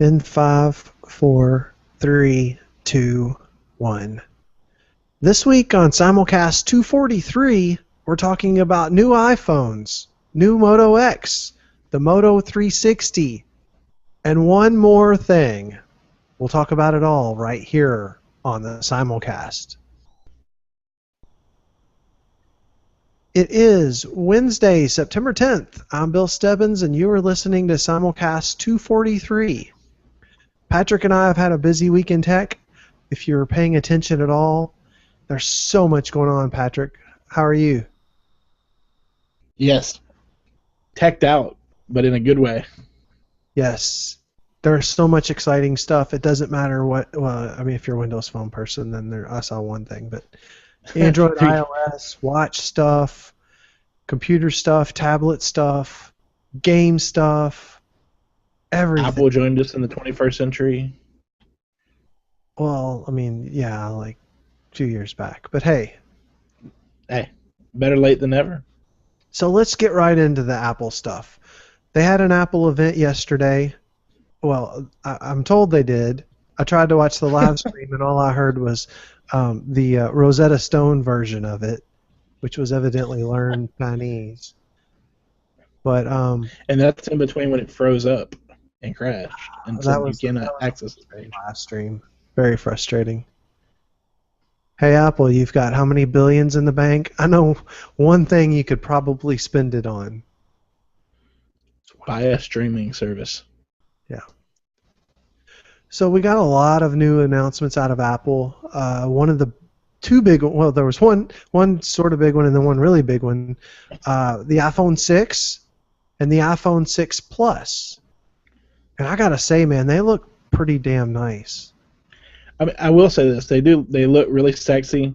In 5, 4, 3, 2, 1. This week on Simulcast 243, we're talking about new iPhones, new Moto X, the Moto 360, and one more thing. We'll talk about it all right here on the Simulcast. It is Wednesday, September 10th. I'm Bill Stebbins, and you are listening to Simulcast 243. Patrick and I have had a busy week in tech. If you're paying attention at all, there's so much going on, Patrick. How are you? Yes. Teched out, but in a good way. Yes. There's so much exciting stuff. It doesn't matter what, well, I mean, if you're a Windows Phone person, then I saw one thing, but Android, iOS, watch stuff, computer stuff, tablet stuff, game stuff, everything. Apple joined us in the 21st century. Well, I mean, yeah, like 2 years back. But hey, better late than never. So let's get right into the Apple stuff. They had an Apple event yesterday. Well, I'm told they did. I tried to watch the live stream, and all I heard was the Rosetta Stone version of it, which was evidently learn Chinese. But and that's in between when it froze up and crashed, and so you cannot access the page. Live stream. Very frustrating. Hey, Apple, you've got how many billions in the bank? I know one thing you could probably spend it on. Buy a streaming service. Yeah. So we got a lot of new announcements out of Apple. One of the two big, well, there was one sort of big one and then one really big one. The iPhone 6 and the iPhone 6 Plus. And I gotta say, man, they look pretty damn nice. I mean, I will say this: they look really sexy.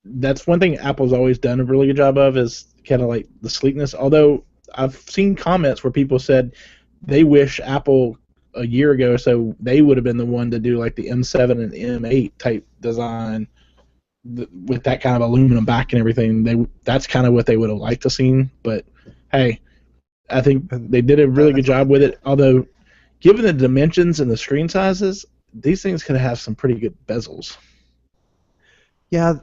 That's one thing Apple's always done a really good job of, is kind of like the sleekness. Although I've seen comments where people said they wish Apple a year ago or so they would have been the one to do like the M7 and M8 type design with that kind of aluminum back and everything. That's kind of what they would have liked to seen. But hey, I think they did a really good job with it. Although, given the dimensions and the screen sizes, these things could have some pretty good bezels. Yeah,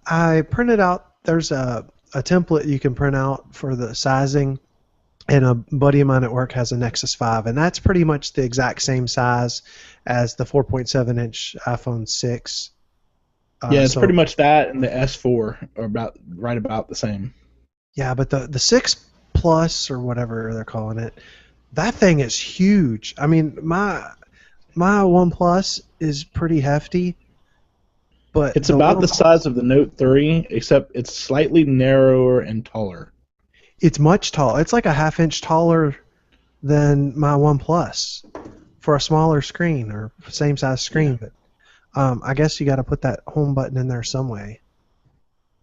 I printed out, there's a template you can print out for the sizing, and a buddy of mine at work has a Nexus 5, and that's pretty much the exact same size as the 4.7-inch iPhone 6. Yeah, it's pretty much that, and the S4 are right about the same. Yeah, but the 6 Plus, or whatever they're calling it, that thing is huge. I mean, my OnePlus is pretty hefty, but it's about the size of the Note 3, except it's slightly narrower and taller. It's much taller. It's like a half-inch taller than my OnePlus for a smaller screen, or same size screen. Yeah. But I guess you got to put that home button in there some way.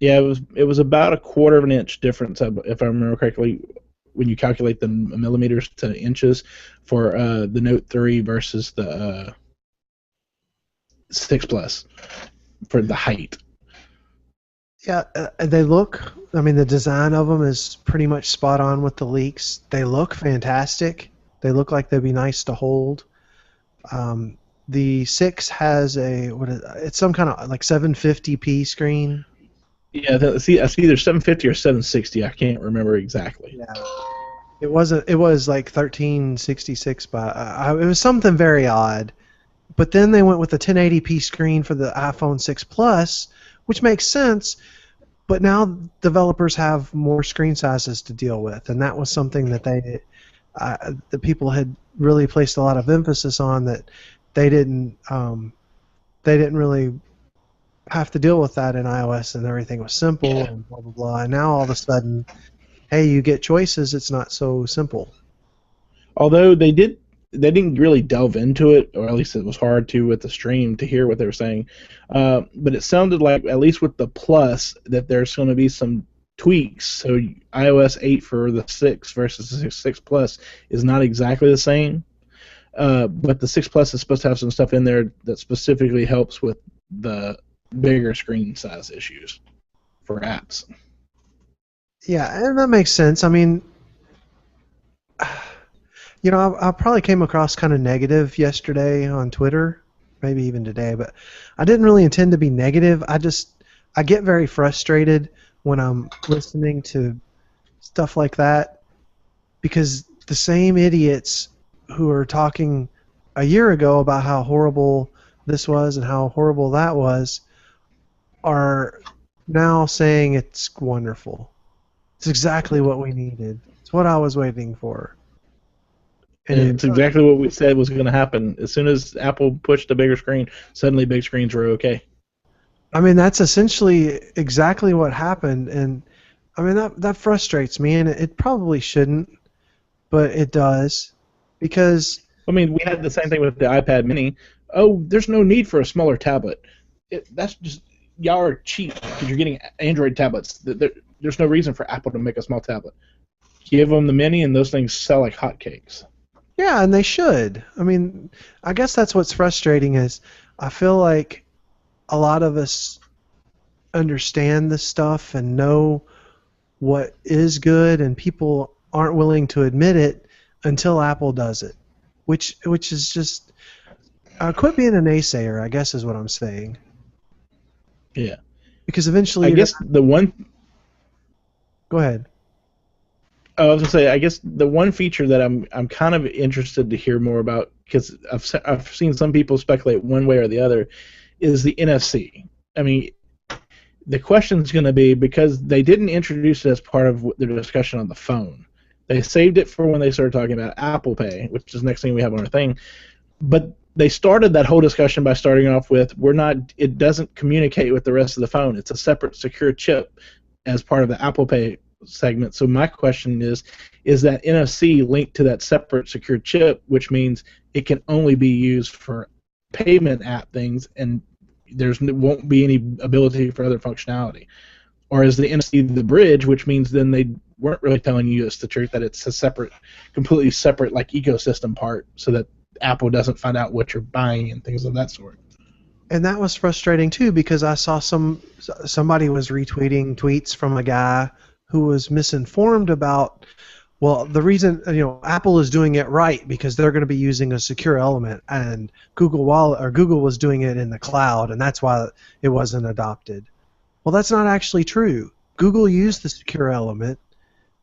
Yeah, it was about a quarter of an inch difference, if I remember correctly, when you calculate the millimeters to inches for the Note 3 versus the 6 Plus for the height. Yeah, they look, I mean, the design of them is pretty much spot on with the leaks. They look fantastic. They look like they'd be nice to hold. The 6 has it's some kind of like 750p screen. Yeah, I see either 750 or 760. I can't remember exactly. Yeah. It was like 1366 by it was something very odd. But then they went with the 1080p screen for the iPhone 6 Plus, which makes sense. But now developers have more screen sizes to deal with, and that was something that the people had really placed a lot of emphasis on, that they didn't really have to deal with that in iOS, and everything was simple and blah blah blah. And now all of a sudden, hey, you get choices. It's not so simple. Although they didn't really delve into it, or at least it was hard to with the stream to hear what they were saying. But it sounded like, at least with the Plus, that there's going to be some tweaks. So iOS 8 for the 6 versus the 6 Plus is not exactly the same. But the 6 Plus is supposed to have some stuff in there that specifically helps with the bigger screen size issues for apps. Yeah, and that makes sense. I mean, You know, I probably came across kind of negative yesterday on Twitter, maybe even today, but I didn't really intend to be negative. I get very frustrated when I'm listening to stuff like that because the same idiots who are talking a year ago about how horrible this was and how horrible that was are now saying it's wonderful. It's exactly what we needed. It's what I was waiting for. And And it's exactly what we said was going to happen. As soon as Apple pushed the bigger screen, suddenly big screens were okay. I mean, that's essentially exactly what happened, and I mean that frustrates me, and it probably shouldn't, but it does, because I mean, we had the same thing with the iPad Mini. Oh, there's no need for a smaller tablet. That's just y'all are cheap because you're getting Android tablets. There's no reason for Apple to make a small tablet. Give them the Mini, and those things sell like hotcakes. yeah, and they should. I mean, I guess that's what's frustrating is I feel like a lot of us understand this stuff and know what is good, and people aren't willing to admit it until Apple does it, which is just quit being a naysayer, I guess is what I'm saying. Yeah. Because eventually, I guess the one. Go ahead. I was gonna say, I guess the one feature that I'm kind of interested to hear more about, because I've seen some people speculate one way or the other, is the NFC. I mean, the question's going to be, because they didn't introduce it as part of their discussion on the phone. They saved it for when they started talking about Apple Pay, which is the next thing we have on our thing. But they started that whole discussion by starting off with, it doesn't communicate with the rest of the phone. It's a separate secure chip as part of the Apple Pay segment. So my question is that NFC linked to that separate secure chip, which means it can only be used for payment app things, and won't be any ability for other functionality? Or is the NFC the bridge, which means then they weren't really telling you it's the truth, that it's a separate, completely separate like ecosystem part, so that Apple doesn't find out what you're buying and things of that sort. And that was frustrating too, because I saw somebody was retweeting tweets from a guy who was misinformed about, well, the reason, Apple is doing it right because they're going to be using a secure element, and Google was doing it in the cloud, and that's why it wasn't adopted. Well, that's not actually true. Google used the secure element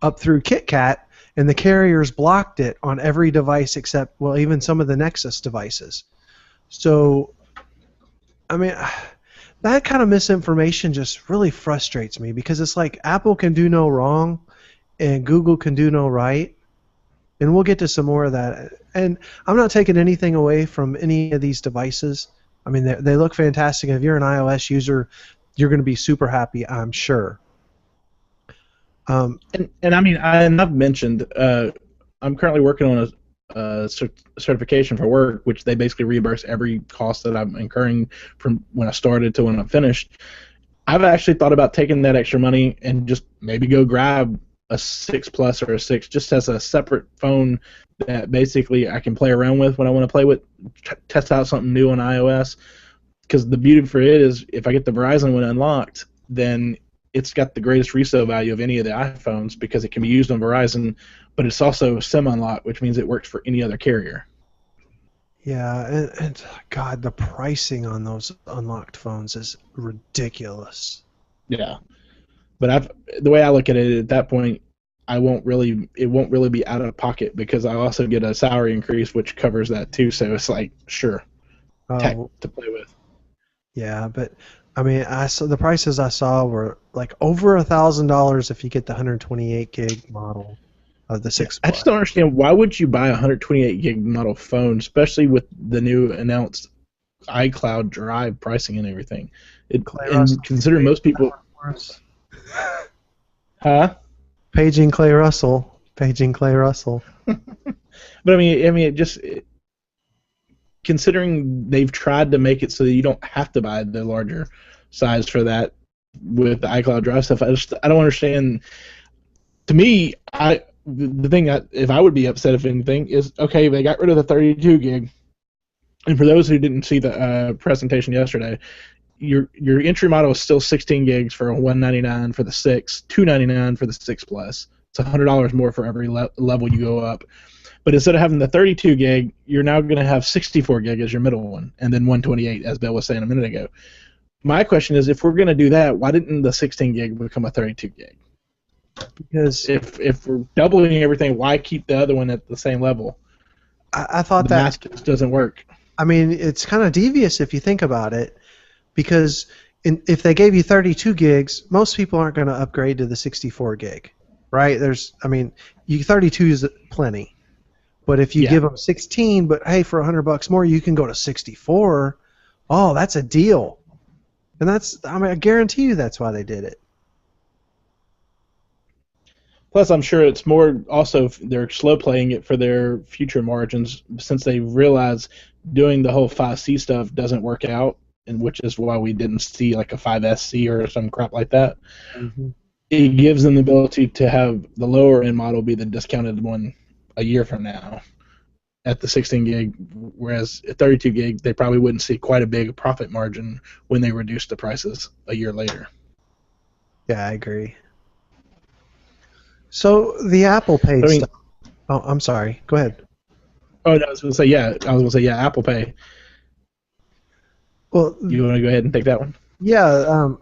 up through KitKat, and the carriers blocked it on every device except, well, even some of the Nexus devices. So, I mean, that kind of misinformation just really frustrates me, because it's like Apple can do no wrong and Google can do no right, and we'll get to some more of that. And I'm not taking anything away from any of these devices. I mean, they look fantastic. If you're an iOS user, you're going to be super happy, I'm sure. And I mean, I've mentioned, I'm currently working on a certification for work, which they basically reimburse every cost that I'm incurring from when I started to when I'm finished. I've actually thought about taking that extra money and just maybe go grab a 6 Plus or a 6 just as a separate phone that basically I can play around with when I want to play with, test out something new on iOS. Because the beauty for it is, if I get the Verizon one unlocked, then it's got the greatest resale value of any of the iPhones, because it can be used on Verizon, but it's also SIM unlocked, which means it works for any other carrier. Yeah, and God, the pricing on those unlocked phones is ridiculous. Yeah, but the way I look at it, at that point, it won't really be out of pocket, because I also get a salary increase, which covers that too. So it's like, sure, tech to play with. Yeah, but I mean, the prices I saw were like over $1,000 if you get the 128 gig model of the 6 Plus. I just don't understand, why would you buy a 128 gig model phone, especially with the new announced iCloud Drive pricing and everything. And considering most people, huh? Paging Clay Russell. But I mean, considering they've tried to make it so that you don't have to buy the larger size for that with the iCloud Drive stuff, I don't understand. To me, the thing if I would be upset, if anything, is, okay, they got rid of the 32 gig, and for those who didn't see the presentation yesterday, your entry model is still 16 gigs for $199 for the 6, $299 for the 6 Plus. It's $100 more for every level you go up. But instead of having the 32 gig, you're now going to have 64 gig as your middle one, and then 128, as Bill was saying a minute ago. My question is, if we're going to do that, why didn't the 16 gig become a 32 gig? Because if we're doubling everything, why keep the other one at the same level? I thought the math just doesn't work. I mean, it's kind of devious if you think about it, because if they gave you 32 gigs, most people aren't going to upgrade to the 64 gig, right? 32 is plenty. But if you give them 16, but hey, for $100 more, you can go to 64. Oh, that's a deal. And I guarantee you that's why they did it. Plus, I'm sure it's more also they're slow playing it for their future margins, since they realize doing the whole 5C stuff doesn't work out, and which is why we didn't see like a 5SC or some crap like that. Mm-hmm. It gives them the ability to have the lower end model be the discounted one a year from now at the 16 gig, whereas at 32 gig they probably wouldn't see quite a big profit margin when they reduce the prices a year later. Yeah, I agree. So the Apple Pay stuff. Oh, I'm sorry. Go ahead. Oh, no, I was going to say Apple Pay. Well, you want to go ahead and take that one? Yeah.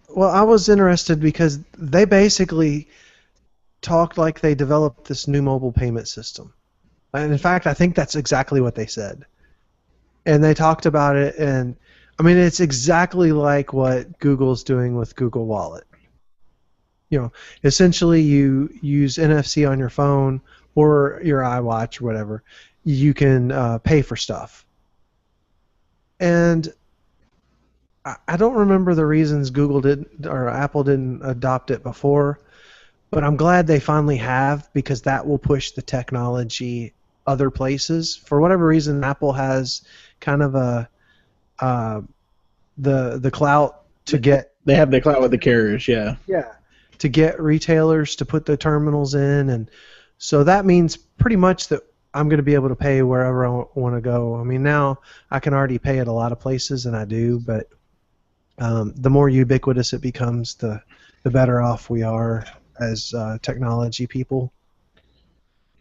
Well, I was interested because they basically talked like they developed this new mobile payment system. And in fact, I think that's exactly what they said. And they talked about it, and I mean, it's exactly like what Google's doing with Google Wallet. Essentially you use NFC on your phone or your iWatch or whatever. You can pay for stuff. And I don't remember the reasons Google didn't or Apple didn't adopt it before, but I'm glad they finally have, because that will push the technology other places. For whatever reason, Apple has kind of the clout to get. They have the clout with the carriers, yeah. Yeah. To get retailers to put the terminals in, and so that means pretty much that I'm going to be able to pay wherever I want to go. I mean, now I can already pay at a lot of places, and I do, but the more ubiquitous it becomes, the better off we are as technology people.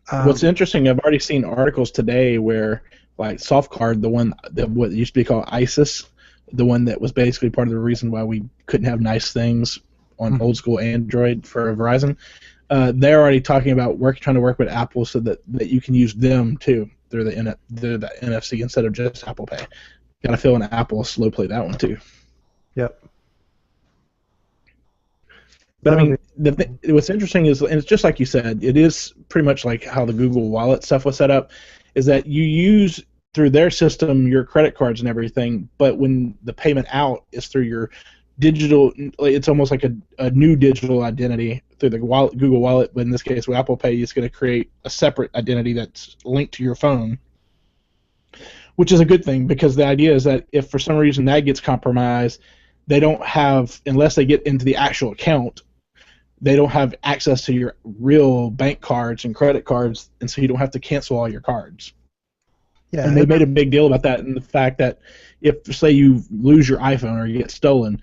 What's interesting, I've already seen articles today where, like, SoftCard, what used to be called ISIS, the one that was basically part of the reason why we couldn't have nice things on old school Android for Verizon, they're already talking about trying to work with Apple so that you can use them too through the NFC instead of just Apple Pay. Got to feel an Apple slow play that one too. Yep. But I mean, what's interesting is, and it's just like you said, it is pretty much like how the Google Wallet stuff was set up, is that you use through their system your credit cards and everything, but when the payment out is through your digital, it's almost like a new digital identity through the Google Wallet, but in this case with Apple Pay, it's going to create a separate identity that's linked to your phone, which is a good thing, because the idea is that if for some reason that gets compromised, they don't have, unless they get into the actual account, they don't have access to your real bank cards and credit cards, and so you don't have to cancel all your cards. Yeah, and they made a big deal about that, and the fact that if, say, you lose your iPhone or you get stolen,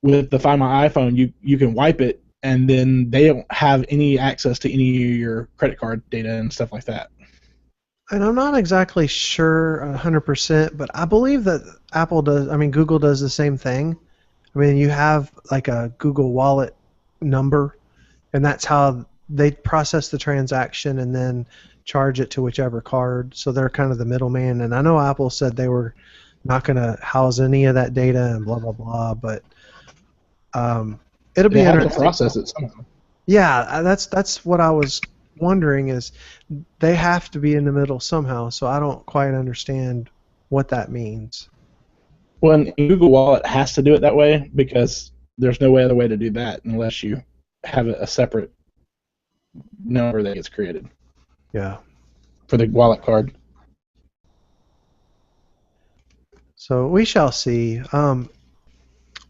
with the Find My iPhone, you can wipe it, and then they don't have any access to any of your credit card data and stuff like that. And I'm not exactly sure 100%, but I believe that Google does the same thing. I mean, you have like a Google Wallet number, and that's how they process the transaction and then charge it to whichever card. So they're kind of the middleman. And I know Apple said they were not going to house any of that data and blah blah blah, but it'll be interesting to process it somehow. Yeah, that's what I was wondering, is they have to be in the middle somehow. So I don't quite understand what that means. Well, and Google Wallet has to do it that way, because there's no other way to do that unless you have a separate number that gets created. Yeah. For the wallet card. So we shall see.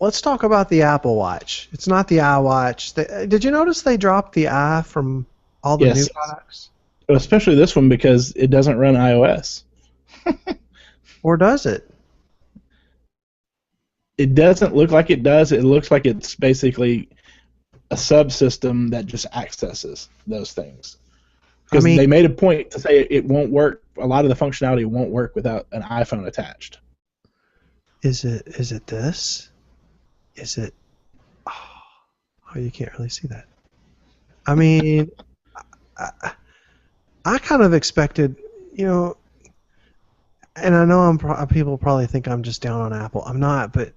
Let's talk about the Apple Watch. It's not the iWatch. Did you notice they dropped the I from all the new products? Especially this one, because it doesn't run iOS. Or does it? It doesn't look like it does. It looks like it's basically a subsystem that just accesses those things. Because they made a point to say it won't work. A lot of the functionality won't work without an iPhone attached. Is it this? Is it? Oh, you can't really see that. I mean, I kind of expected, and I know people probably think I'm just down on Apple. I'm not, but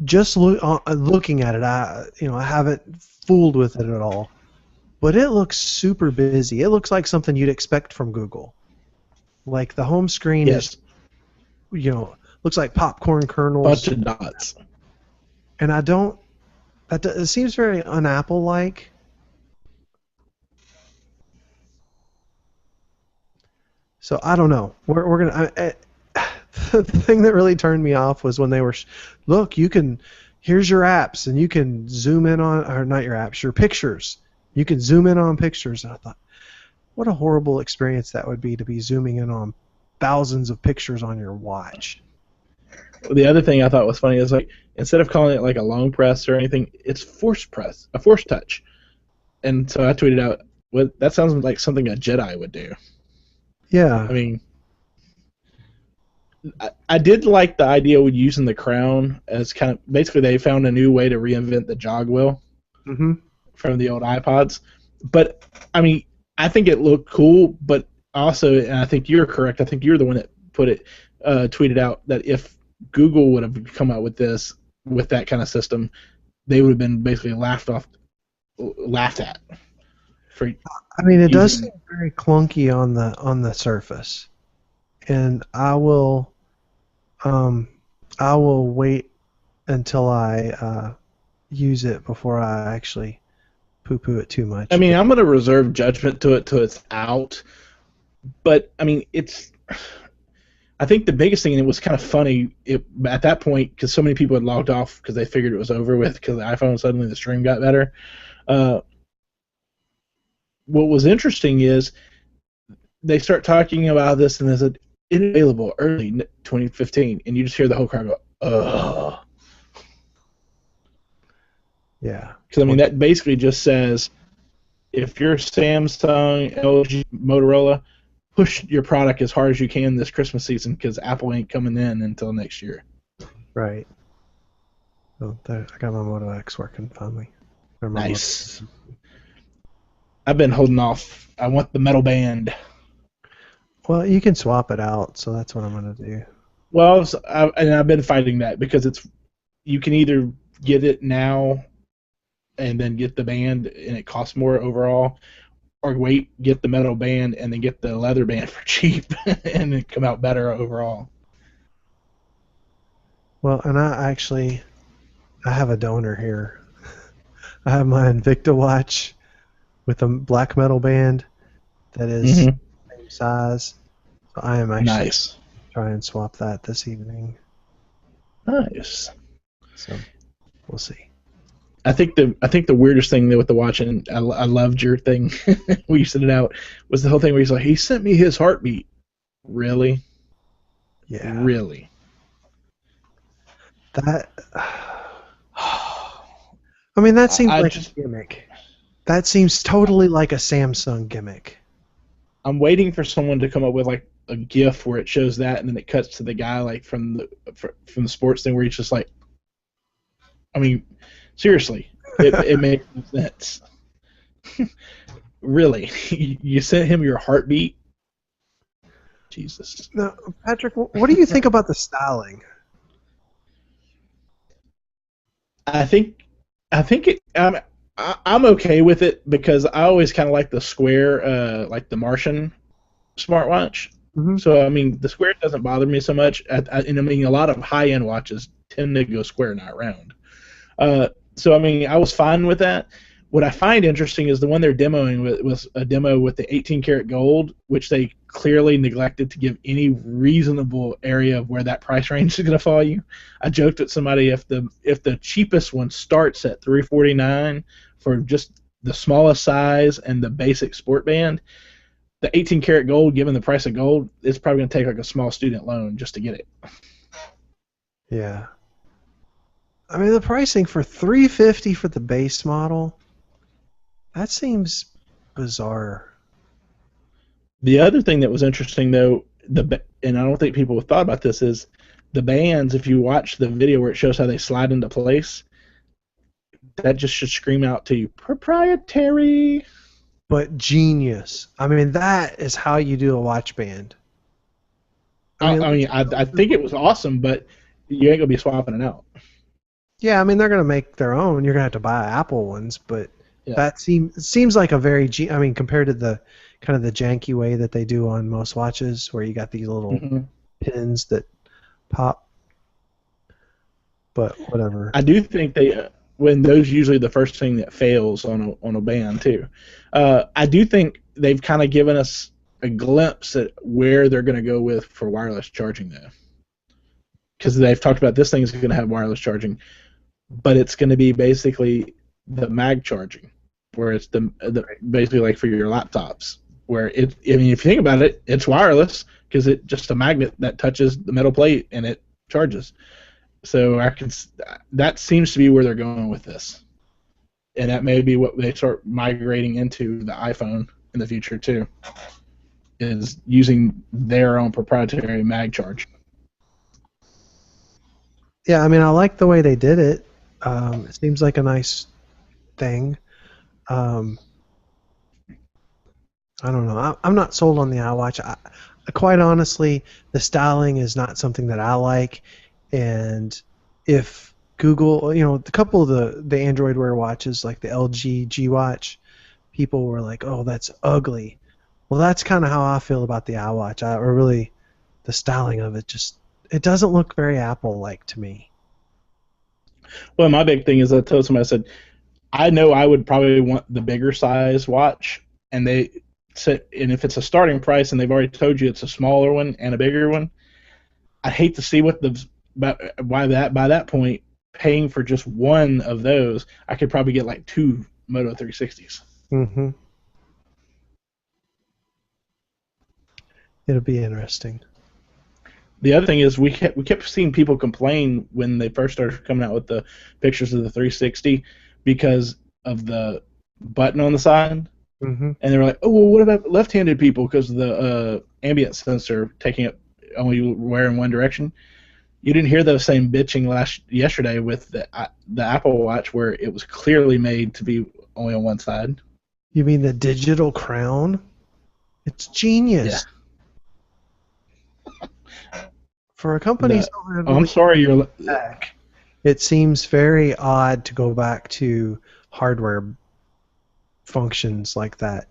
just looking at it, I haven't fooled with it at all. But it looks super busy. It looks like something you'd expect from Google. Like the home screen is, looks like popcorn kernels. Bunch of dots. And it seems very un-Apple-like. So I don't know. We're gonna. The thing that really turned me off was when they were, look, here's your apps, and you can zoom in on, or not your apps, your pictures. You can zoom in on pictures. And I thought, what a horrible experience that would be to be zooming in on thousands of pictures on your watch. The other thing I thought was funny is, like, instead of calling it like a long press or anything, it's force press, a force touch. And so I tweeted out, well, that sounds like something a Jedi would do. Yeah. I mean, I did like the idea with using the crown as kind of, basically they found a new way to reinvent the jog wheel from the old iPods. But, I mean, I think it looked cool, but also, and I think you're correct, I think you're the one that tweeted out that if Google would have come out with that kind of system, they would have been basically laughed at. I mean, it does seem very clunky on the surface, and I will wait until I use it before I actually poo-poo it too much. I mean, I'm going to reserve judgment to it till it's out, but I mean, I think the biggest thing, and it was kind of funny at that point because so many people had logged off because they figured it was over with because the iPhone suddenly the stream got better. What was interesting is they start talking about this and they said available early 2015, and you just hear the whole crowd go, "Ugh." Yeah. Because I mean that basically just says if you're Samsung, LG, Motorola, push your product as hard as you can this Christmas season because Apple ain't coming in until next year. Right. Oh, I got my Moto X working finally. Nice. I've been holding off. I want the metal band. Well, you can swap it out, so that's what I'm going to do. Well, I've been fighting that because you can either get it now and then get the band and it costs more overall, or wait, get the metal band and then get the leather band for cheap and it come out better overall. Well, and I have a donor here. I have my Invicta watch with a black metal band that is the same size. So I am actually trying to swap that this evening. Nice. So we'll see. I think the weirdest thing with the watch, and I loved your thing where you sent it out, was the whole thing where he's like, he sent me his heartbeat. Really? Yeah. Really? That. I mean, that seems like a gimmick. That seems totally like a Samsung gimmick. I'm waiting for someone to come up with like a GIF where it shows that, and then it cuts to the guy like from the sports thing where he's just like, I mean, seriously, it makes no sense. Really, you sent him your heartbeat? Jesus. Now, Patrick, what do you think about the styling? I think I'm okay with it because I always kind of like the square, like the Martian smartwatch. Mm-hmm. So I mean, the square doesn't bother me so much. And I mean, a lot of high-end watches tend to go square, not round. So I mean, I was fine with that. What I find interesting is the one they're demoing was a demo with the 18 karat gold, which they clearly neglected to give any reasonable area of where that price range is going to fall you. I joked with somebody if the cheapest one starts at $349 for just the smallest size and the basic sport band, the 18 karat gold, given the price of gold, it's probably going to take like a small student loan just to get it. Yeah. I mean, the pricing for $350 for the base model, that seems bizarre. The other thing that was interesting, though, and I don't think people have thought about this, is the bands. If you watch the video where it shows how they slide into place, that just should scream out to you, proprietary. But genius. I mean, that is how you do a watch band. I think it was awesome, but you ain't gonna be swapping it out. Yeah, I mean, they're gonna make their own. You're gonna have to buy Apple ones, but Yeah. that seems like a very. I mean, compared to the kind of the janky way that they do on most watches, where you got these little pins that pop. But whatever. I do think when those usually the first thing that fails on a band too. I do think they've kind of given us a glimpse at where they're going to go with for wireless charging though, because they've talked about this thing is going to have wireless charging, but it's going to be basically the mag charging, where it's the basically like for your laptops, where I mean, if you think about it, it's wireless because it's just a magnet that touches the metal plate and it charges. So that seems to be where they're going with this, and that may be what they start migrating into the iPhone in the future too, is using their own proprietary mag charge. Yeah, I mean, I like the way they did it. It seems like a nice thing. I don't know. I'm not sold on the iWatch. Quite honestly, the styling is not something that I like. And if Google, a couple of the Android Wear watches, like the LG G Watch, people were like, "Oh, that's ugly." Well, that's kind of how I feel about the iWatch. The styling of it it doesn't look very Apple-like to me. Well, my big thing is I told somebody, I said, I know I would probably want the bigger size watch, and they said, and if it's a starting price and they've already told you it's a smaller one and a bigger one, I hate to see by that point, paying for just one of those, I could probably get like 2 Moto 360s. Mm-hmm. It'll be interesting. The other thing is we kept seeing people complain when they first started coming out with the pictures of the 360 because of the button on the side. Mm-hmm. And they were like, "Oh, well, what about left-handed people because of the ambient sensor taking it only wearing one direction?" You didn't hear those same bitching yesterday with the Apple Watch, where it was clearly made to be only on one side. You mean the digital crown? It's genius. Yeah. For a company I'm sorry, you're back, it seems very odd to go back to hardware functions like that.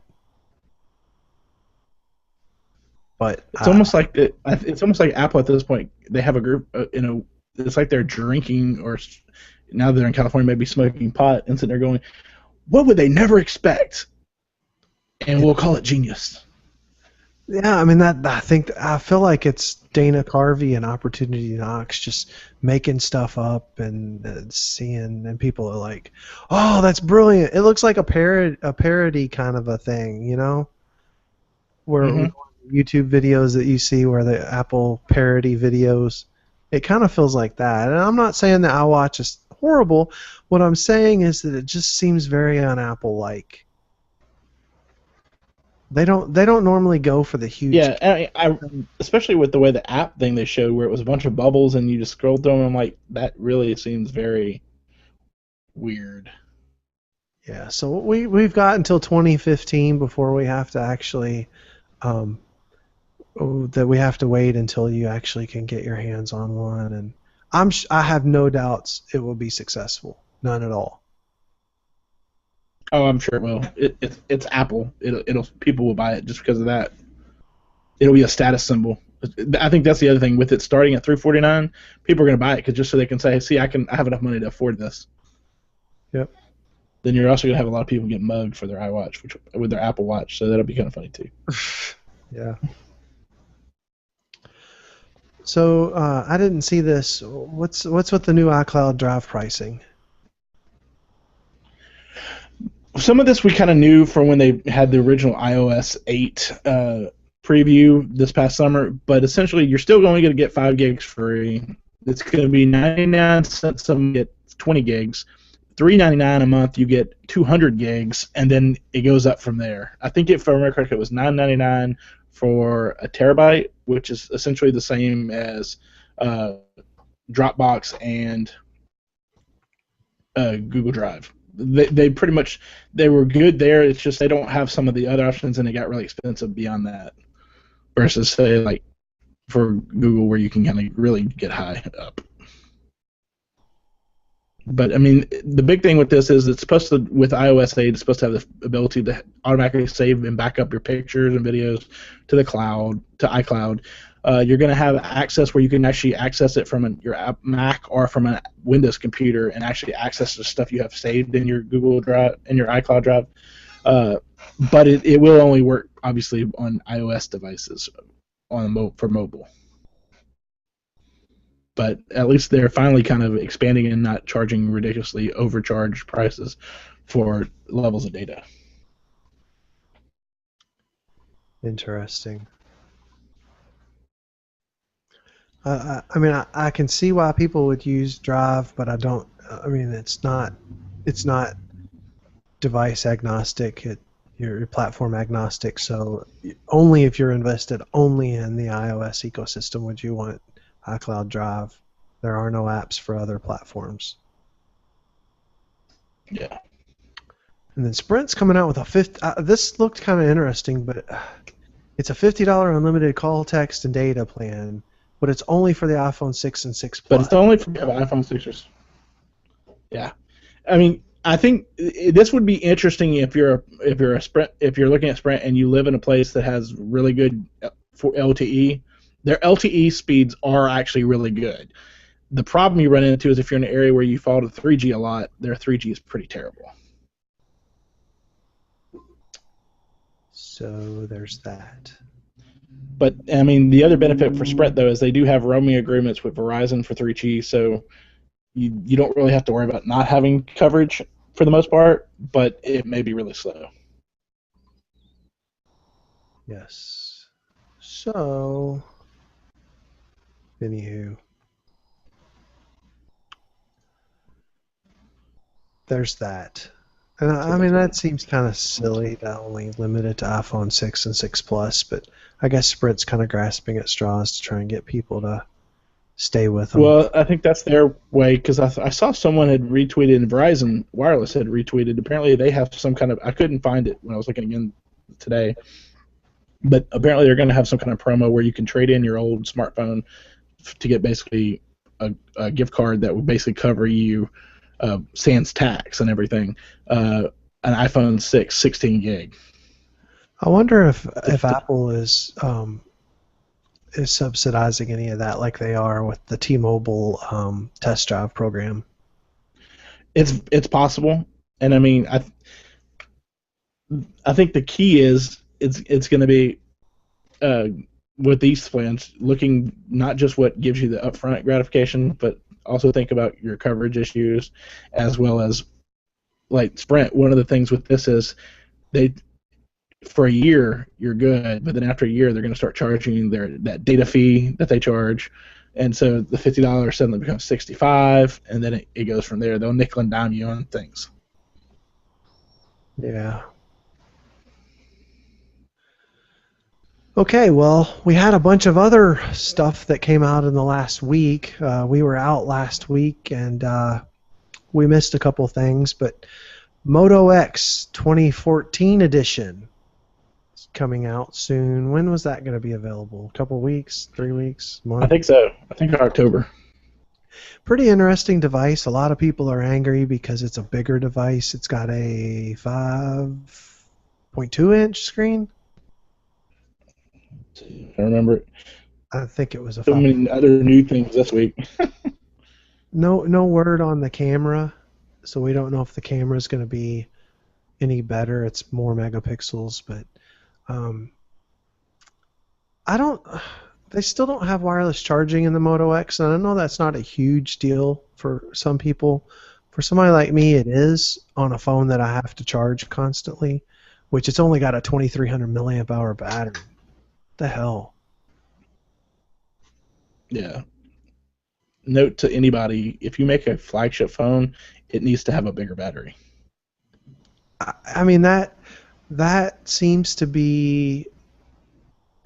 But it's almost like Apple at this point. They have a group, it's like they're drinking, or now they're in California, maybe smoking pot, and sitting there going, "What would they never expect?" And we'll call it genius. Yeah, I mean I feel like it's Dana Carvey and Opportunity Knox just making stuff up and seeing, and people are like, "Oh, that's brilliant! It looks like a parody kind of a thing, where YouTube videos that you see where the Apple parody videos, it kind of feels like that." And I'm not saying that iWatch is horrible. What I'm saying is that it just seems very un-Apple-like. They don't normally go for the huge. Yeah, I especially with the way the app thing they showed, where it was a bunch of bubbles and you just scroll through them. I'm like, that really seems very weird. Yeah, so we've got until 2015 before we have to actually, that we have to wait until you actually can get your hands on one, and I have no doubts it will be successful, none at all. Oh, I'm sure it will. It's Apple. It'll people will buy it just because of that. It'll be a status symbol. I think that's the other thing with it starting at $349. People are going to buy it just so they can say, "See, I have enough money to afford this." Yep. Then you're also going to have a lot of people get mugged for their iWatch, with their Apple Watch. So that'll be kind of funny too. Yeah. So I didn't see this. What's with the new iCloud Drive pricing? Some of this we kind of knew from when they had the original iOS 8 preview this past summer, but essentially you're still going to get 5 gigs free. It's going to be 99 cents. Some get 20 gigs, $3.99 a month, you get 200 gigs, and then it goes up from there. I think if I remember correctly, it was $9.99 for a terabyte, which is essentially the same as Dropbox and Google Drive. They pretty much, they were good there. It's just they don't have some of the other options, and they got really expensive beyond that. Versus say like for Google, where you can kind of really get high up. But I mean, the big thing with this is it's supposed to, with iOS 8, it's supposed to have the ability to automatically save and back up your pictures and videos to the cloud, to iCloud. You're going to have access where you can actually access it from your Mac or from a Windows computer and actually access the stuff you have saved in your Google Drive, in your iCloud Drive. But it will only work, obviously, on iOS devices for mobile. But at least they're finally kind of expanding and not charging ridiculously overcharged prices for levels of data. Interesting. I mean, I can see why people would use Drive, but I don't. I mean, it's not device agnostic. You're platform agnostic. So only if you're invested only in the iOS ecosystem would you want iCloud Drive. There are no apps for other platforms. Yeah. And then Sprint's coming out with a this looked kind of interesting, but it's a $50 unlimited call, text, and data plan, but it's only for the iPhone 6 and 6 Plus. But it's only for iPhone 6s. Yeah. I mean, I think this would be interesting if you're looking at Sprint and you live in a place that has really good for LTE. Their LTE speeds are actually really good. The problem you run into is if you're in an area where you fall to 3G a lot, their 3G is pretty terrible. So there's that. But, I mean, the other benefit for Sprint, though, is they do have roaming agreements with Verizon for 3G, so you don't really have to worry about not having coverage for the most part, but it may be really slow. Yes. So, anywho, there's that. And I mean, that seems kind of silly to only limit it to iPhone 6 and 6 Plus, but I guess Sprint's kind of grasping at straws to try and get people to stay with them. Well, I think that's their way, because I saw someone had retweeted, and Verizon Wireless had retweeted. Apparently they have some kind of, I couldn't find it when I was looking again today, but apparently they're going to have some kind of promo where you can trade in your old smartphone to get basically a gift card that would basically cover you sans tax and everything, an iPhone 6 16 gig. I wonder if Apple is subsidizing any of that like they are with the T-Mobile test drive program. It's possible, and I mean I think the key is it's going to be with these plans looking not just what gives you the upfront gratification, but also think about your coverage issues, as well as like Sprint. One of the things with this is for a year you're good, but then after a year they're going to start charging that data fee that they charge, and so the $50 suddenly becomes $65, and then it goes from there. They'll nickel and dime you on things. Yeah. Okay, well, we had a bunch of other stuff that came out in the last week. We were out last week, and we missed a couple things, but Moto X 2014 edition is coming out soon. When was that going to be available? A couple weeks? 3 weeks? Month? I think so. I think October. Pretty interesting device. A lot of people are angry because it's a bigger device. It's got a 5.2-inch screen. I remember it. I think it was a so many other new things this week. No word on the camera, so we don't know if the camera is going to be any better. It's more megapixels, but they still don't have wireless charging in the Moto X, and I know that's not a huge deal for some people. For somebody like me, it is on a phone that I have to charge constantly, which it's only got a 2300 milliamp hour battery. What the hell? Yeah. note to anybody: if you make a flagship phone, it needs to have a bigger battery. I mean that seems to be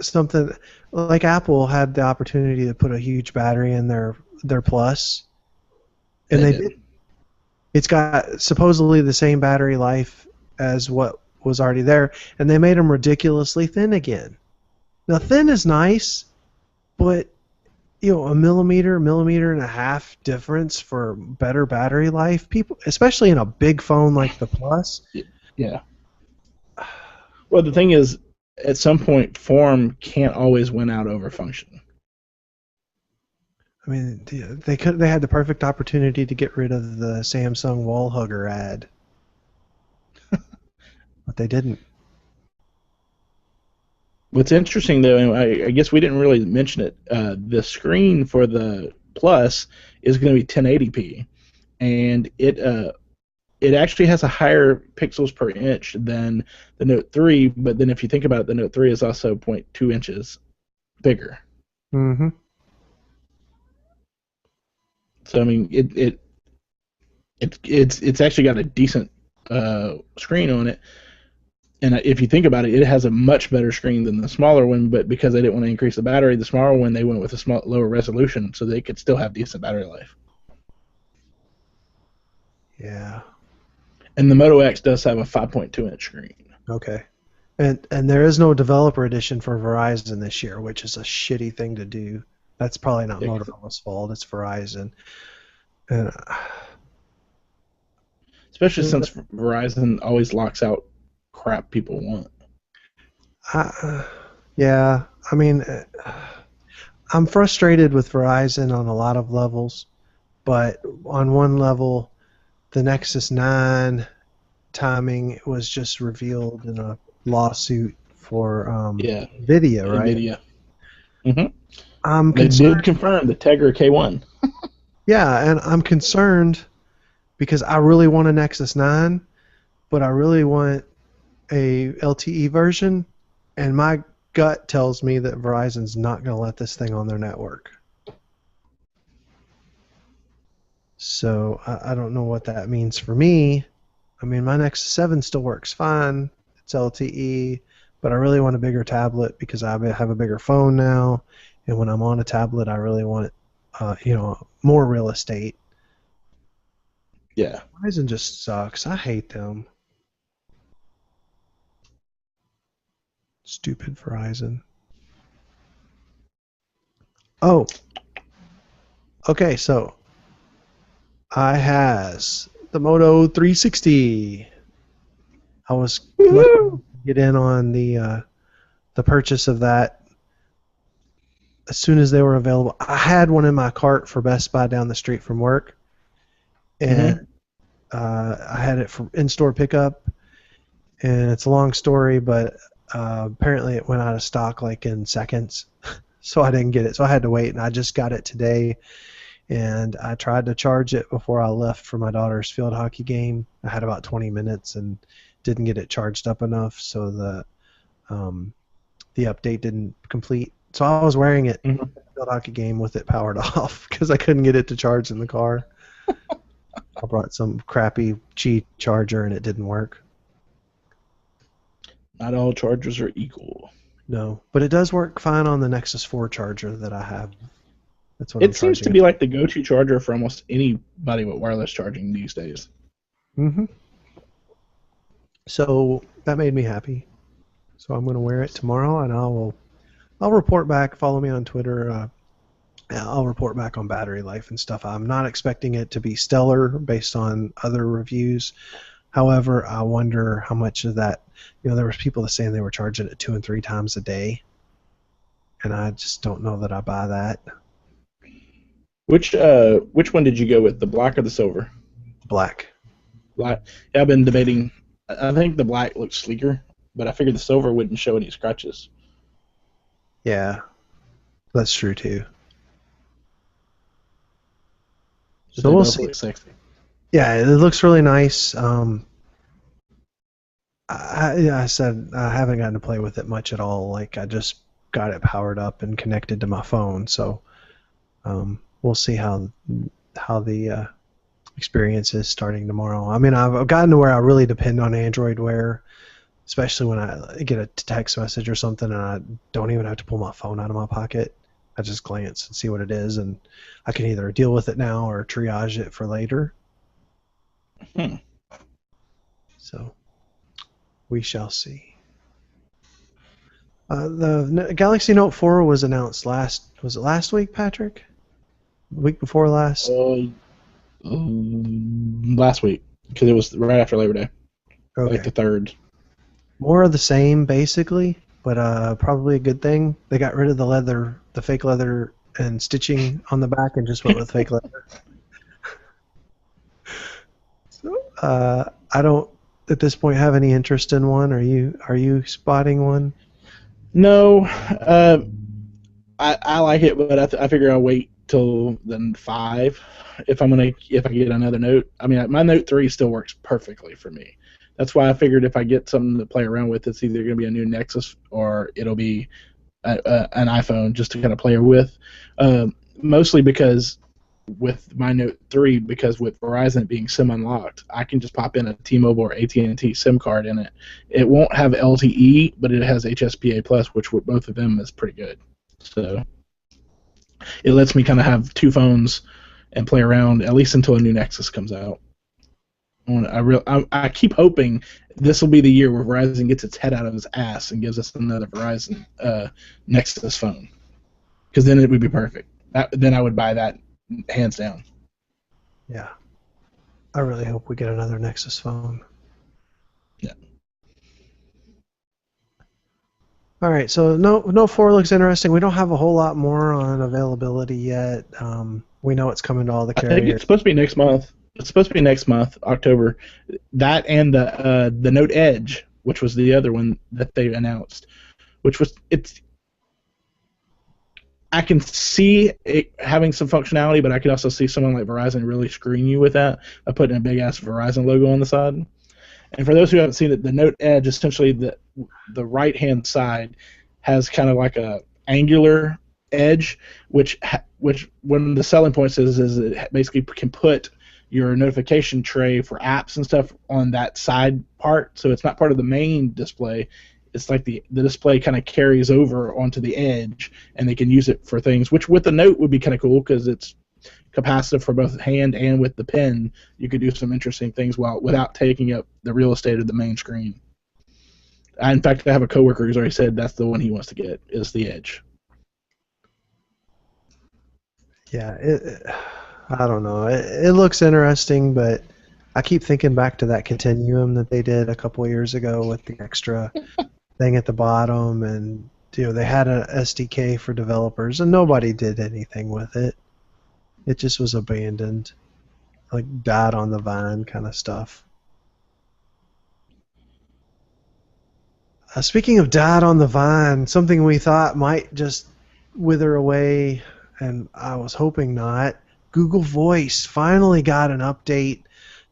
something like Apple had the opportunity to put a huge battery in their Plus, and they did. It's got supposedly the same battery life as what was already there, and they made them ridiculously thin again. Now thin is nice, but a millimeter and a half difference for better battery life, people, especially in a big phone like the Plus. Yeah. Well, the thing is, at some point, form can't always win out over function. I mean, they had the perfect opportunity to get rid of the Samsung wall hugger ad, but they didn't. What's interesting, though, and I guess we didn't really mention it, the screen for the Plus is going to be 1080p, and it actually has a higher pixels per inch than the Note 3, but then if you think about it, the Note 3 is also 0.2 inches bigger. Mm-hmm. So I mean, it's actually got a decent screen on it, and if you think about it, it has a much better screen than the smaller one. But because they didn't want to increase the battery, the smaller one they went with a lower resolution, so they could still have decent battery life. Yeah. And the Moto X does have a 5.2-inch screen. Okay. And there is no developer edition for Verizon this year, which is a shitty thing to do. That's probably not Motorola's fault. It's Verizon. And, especially since Verizon always locks out crap people want. Yeah. I mean, I'm frustrated with Verizon on a lot of levels, but on one level, the Nexus 9 timing was just revealed in a lawsuit for video, right? Video. Mm-hmm. They did confirm the Tegra K1. Yeah, and I'm concerned because I really want a Nexus 9, but I really want a LTE version, and my gut tells me that Verizon's not going to let this thing on their network. So I don't know what that means for me. I mean, my Nexus 7 still works fine. It's LTE, but I really want a bigger tablet because I have a bigger phone now, and when I'm on a tablet, I really want, more real estate. Yeah. Verizon just sucks. I hate them. Stupid Verizon. Oh. Okay, so I has the Moto 360. I was looking to get in on the purchase of that as soon as they were available. I had one in my cart for Best Buy down the street from work, and I had it for in-store pickup. And it's a long story, but apparently it went out of stock like in seconds, so I didn't get it. So I had to wait, and I just got it today. And I tried to charge it before I left for my daughter's field hockey game. I had about 20 minutes and didn't get it charged up enough, so the update didn't complete. So I was wearing it at the field hockey game with it powered off because I couldn't get it to charge in the car. I brought some crappy Qi charger and it didn't work. Not all chargers are equal. No, but it does work fine on the Nexus 4 charger that I have. That's what it seems to be like the go-to charger for almost anybody with wireless charging these days. Mm-hmm. So that made me happy. So I'm going to wear it tomorrow, and I'll report back. Follow me on Twitter. I'll report back on battery life and stuff. I'm not expecting it to be stellar based on other reviews. However, I wonder how much of that. There was people saying they were charging it 2 and 3 times a day, and I just don't know that I buy that. Which one did you go with, the black or the silver? Black. Black. Yeah, I've been debating. I think the black looks sleeker, but I figured the silver wouldn't show any scratches. Yeah, that's true too. So we'll see. Look sexy. Yeah, it looks really nice. I said I haven't gotten to play with it much at all. Like I just got it powered up and connected to my phone, so we'll see how the experience is starting tomorrow. I mean, I've gotten to where I really depend on Android Wear, especially when I get a text message or something and I don't even have to pull my phone out of my pocket. I just glance and see what it is, and I can either deal with it now or triage it for later. So we shall see. The Galaxy Note 4 was announced last week, Patrick? The week before last? Last week, because it was right after Labor Day. Okay. Like the 3rd. More of the same, basically, but probably a good thing. They got rid of the fake leather and stitching on the back and just went with fake leather. So, I don't, at this point, have any interest in one. Are you spotting one? No, I like it, but I figure I'll wait till then 5 if I get another Note. I mean, my Note 3 still works perfectly for me. That's why I figured if I get something to play around with, it's either going to be a new Nexus or it'll be an iPhone just to kind of play with. Mostly because with my Note 3, because with Verizon being SIM unlocked, I can just pop in a T-Mobile or AT&T SIM card in it. It won't have LTE, but it has HSPA Plus, which with both of them is pretty good. So it lets me kind of have 2 phones and play around at least until a new Nexus comes out. I keep hoping this will be the year where Verizon gets its head out of its ass and gives us another Verizon Nexus phone, because then it would be perfect. Then I would buy that hands down. Yeah. I really hope we get another Nexus phone. Yeah. All right, so Note 4 looks interesting. We don't have a whole lot more on availability yet. We know it's coming to all the carriers. I think it's supposed to be next month. It's supposed to be next month, October. That and the Note Edge, which was the other one that they announced, I can see it having some functionality, but I could also see someone like Verizon really screwing you with that by putting a big ass Verizon logo on the side. And for those who haven't seen it, the Note Edge, essentially the right hand side has kind of like a angular edge, which one of the selling points is it basically can put your notification tray for apps and stuff on that side part, so it's not part of the main display. It's like the display kind of carries over onto the edge, and they can use it for things, which with the Note would be kind of cool because it's capacitive for both hand and with the pen. You could do some interesting things without taking up the real estate of the main screen. In fact, I have a coworker who's already said that's the one he wants to get, is the Edge. Yeah, I don't know. It looks interesting, but I keep thinking back to that Continuum that they did a couple of years ago with the extra thing at the bottom, and they had an SDK for developers, and nobody did anything with it. It just was abandoned, like died on the vine kind of stuff. Speaking of died on the vine, something we thought might just wither away, and I was hoping not. Google Voice finally got an update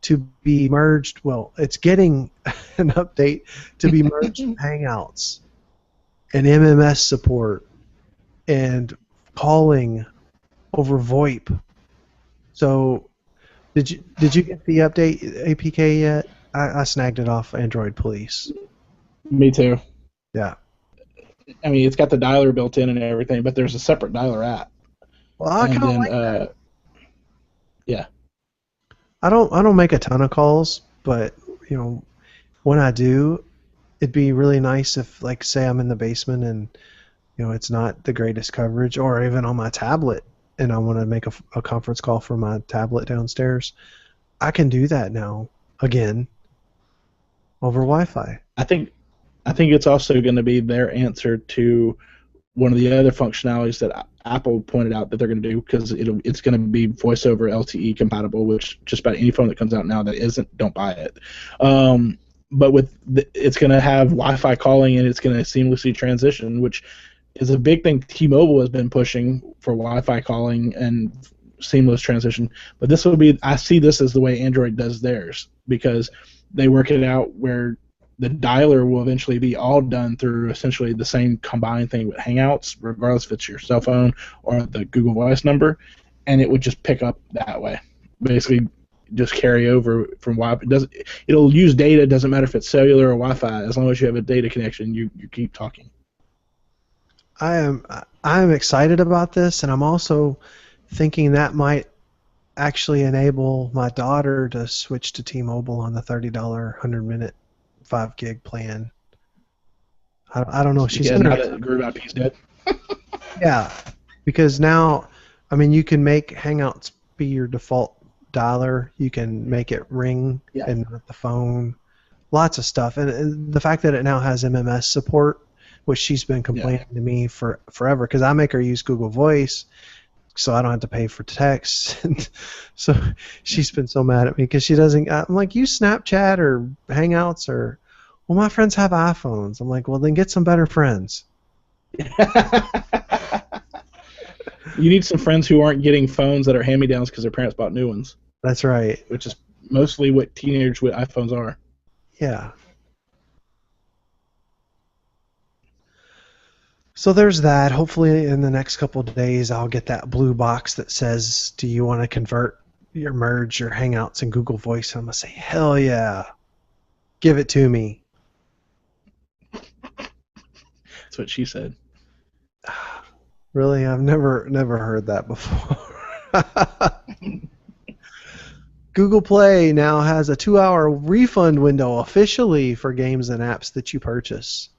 to be merged. Well, it's getting an update to be merged with Hangouts and MMS support and calling over VoIP. So, did you get the update APK yet? I snagged it off Android Police. Me too. Yeah. I mean, it's got the dialer built in and everything, but there's a separate dialer app. Well, I kind of like that. Yeah. I don't make a ton of calls, but when I do, it'd be really nice if, like, say I'm in the basement and it's not the greatest coverage, or even on my tablet, and I want to make a conference call from my tablet downstairs. I can do that now again over Wi-Fi. I think it's also going to be their answer to one of the other functionalities that Apple pointed out that they're going to do, because it's going to be voice over LTE compatible, which just about any phone that comes out now that isn't, don't buy it. But it's going to have Wi-Fi calling, and it's going to seamlessly transition, which is a big thing T-Mobile has been pushing for Wi-Fi calling and seamless transition. But I see this as the way Android does theirs, because they work it out where the dialer will eventually be all done through essentially the same combined thing with Hangouts, regardless if it's your cell phone or the Google Voice number. and it would just pick up that way. Basically, just carry over from Wi-Fi. It'll use data. Doesn't matter if it's cellular or Wi-Fi. As long as you have a data connection, you keep talking. I am excited about this, and I'm also thinking that might actually enable my daughter to switch to T-Mobile on the $30 100-minute 5 gig plan. I don't know. She's now that Groove IP's dead. Yeah, because now, I mean, you can make Hangouts be your default dialer. You can make it ring and not the phone. Lots of stuff, and the fact that it now has MMS support, which she's been complaining to me for forever, because I make her use Google Voice, so I don't have to pay for text. And so she's been so mad at me because she doesn't. I'm like, use Snapchat or Hangouts or. Well, my friends have iPhones. I'm like, well, then get some better friends. You need some friends who aren't getting phones that are hand-me-downs because their parents bought new ones. That's right. Which is mostly what teenagers with iPhones are. Yeah. So there's that. Hopefully in the next couple of days I'll get that blue box that says, do you want to merge your Hangouts and Google Voice? And I'm going to say, hell yeah. Give it to me. That's what she said. Really? I've never heard that before. Google Play now has a 2-hour refund window officially for games and apps that you purchase.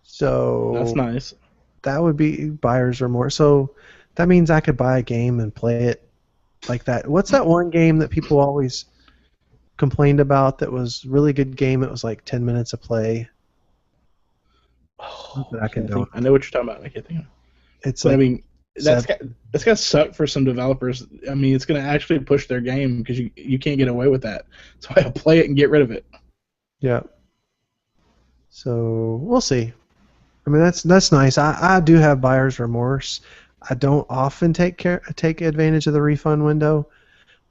So that's nice. That would be buyer's remorse. So that means I could buy a game and play it like that. What's that one game that people always complained about that was a really good game? It was like 10 minutes of play. I know what you're talking about. I can't think of it. It's like, I mean, that's got to suck for some developers. I mean, it's going to actually push their game because you can't get away with that. So I'll play it and get rid of it. Yeah. So we'll see. I mean, that's nice. I do have buyer's remorse. I don't often take advantage of the refund window,